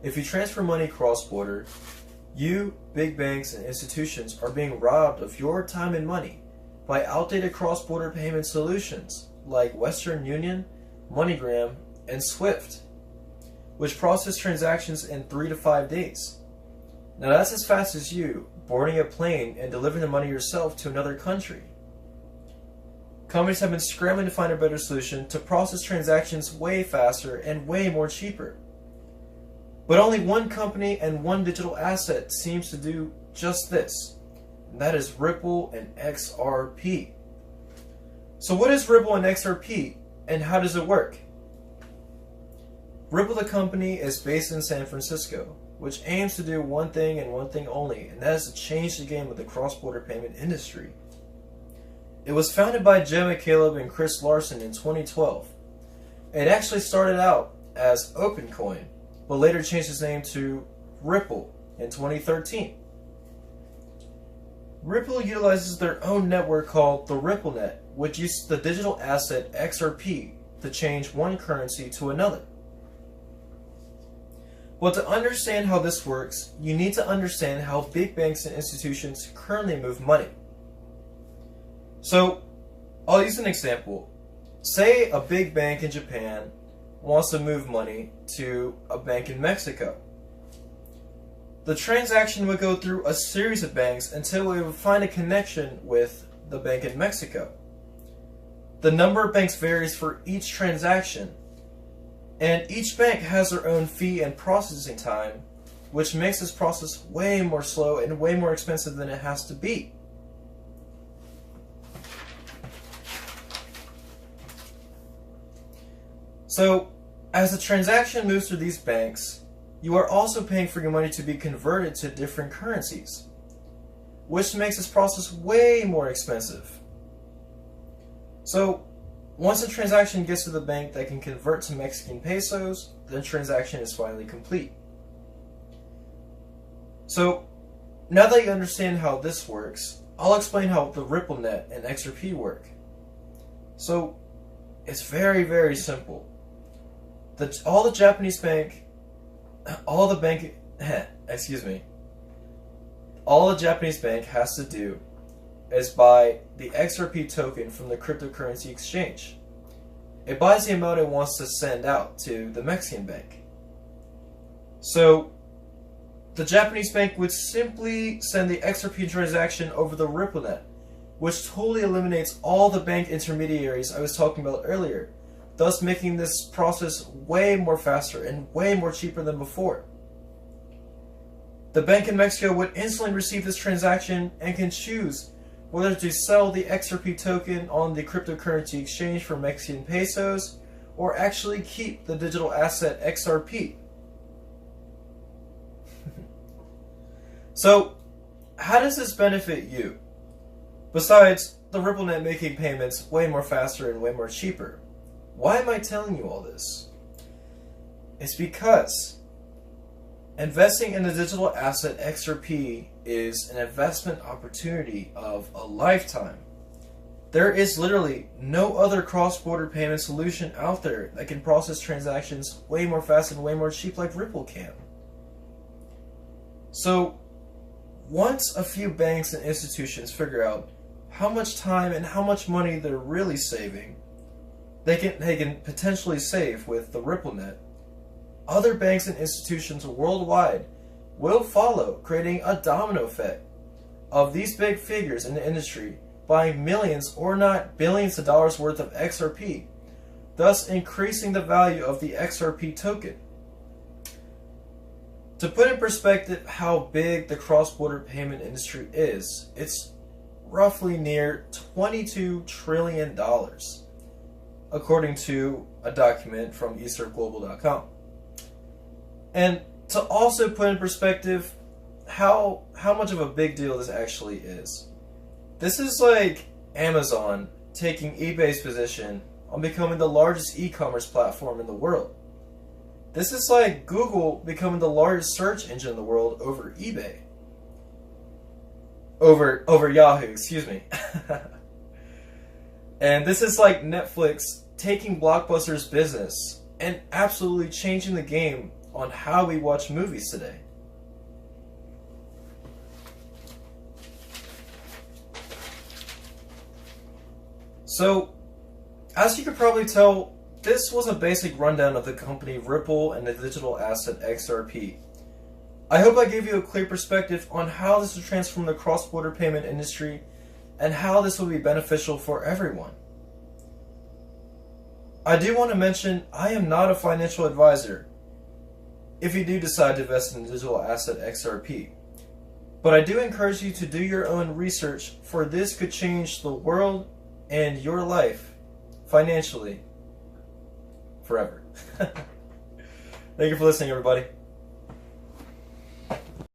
If you transfer money cross-border, you, big banks, and institutions are being robbed of your time and money by outdated cross-border payment solutions like Western Union, MoneyGram, and SWIFT, which process transactions in 3 to 5 days. Now that's as fast as you boarding a plane and delivering the money yourself to another country. Companies have been scrambling to find a better solution to process transactions way faster and way more cheaper. But only one company and one digital asset seems to do just this, and that is Ripple and XRP. So what is Ripple and XRP, and how does it work? Ripple, the company, is based in San Francisco, which aims to do one thing and one thing only, and that is to change the game of the cross-border payment industry. It was founded by Jed McCaleb and Chris Larsen in 2012. It actually started out as OpenCoin, but later changed its name to Ripple in 2013. Ripple utilizes their own network called the RippleNet, which uses the digital asset XRP to change one currency to another. Well, to understand how this works, you need to understand how big banks and institutions currently move money. So, I'll use an example. Say a big bank in Japan wants to move money to a bank in Mexico. The transaction would go through a series of banks until it would find a connection with the bank in Mexico. The number of banks varies for each transaction, and each bank has their own fee and processing time, which makes this process way more slow and way more expensive than it has to be. So, as the transaction moves through these banks, you are also paying for your money to be converted to different currencies, which makes this process way more expensive. So, once a transaction gets to the bank that can convert to Mexican pesos, the transaction is finally complete. So, now that you understand how this works, I'll explain how the RippleNet and XRP work. So, it's very, very simple. All the Japanese Japanese bank has to do is buy the XRP token from the cryptocurrency exchange. It buys the amount it wants to send out to the Mexican bank. So, the Japanese bank would simply send the XRP transaction over the RippleNet, which totally eliminates all the bank intermediaries I was talking about earlier, thus making this process way more faster and way more cheaper than before. The bank in Mexico would instantly receive this transaction and can choose whether to sell the XRP token on the cryptocurrency exchange for Mexican pesos or actually keep the digital asset XRP. So, how does this benefit you? Besides the RippleNet making payments way more faster and way more cheaper. Why am I telling you all this? It's because investing in the digital asset XRP is an investment opportunity of a lifetime. There is literally no other cross-border payment solution out there that can process transactions way more fast and way more cheap like Ripple can. So, once a few banks and institutions figure out how much time and how much money they're really saving, they can potentially save with the RippleNet, other banks and institutions worldwide will follow, creating a domino effect of these big figures in the industry buying millions or not billions of dollars worth of XRP, thus increasing the value of the XRP token. To put in perspective how big the cross-border payment industry is, it's roughly near $22 trillion, according to a document from eSurfGlobal.com. And to also put in perspective how much of a big deal this actually is. This is like Amazon taking eBay's position on becoming the largest e-commerce platform in the world. This is like Google becoming the largest search engine in the world over eBay. Over Yahoo, excuse me. And this is like Netflix taking Blockbuster's business and absolutely changing the game on how we watch movies today. So, as you could probably tell, this was a basic rundown of the company Ripple and the digital asset XRP. I hope I gave you a clear perspective on how this will transform the cross-border payment industry and how this will be beneficial for everyone. I do want to mention I am not a financial advisor if you do decide to invest in the digital asset XRP. But I do encourage you to do your own research, for this could change the world and your life financially forever. Thank you for listening, everybody.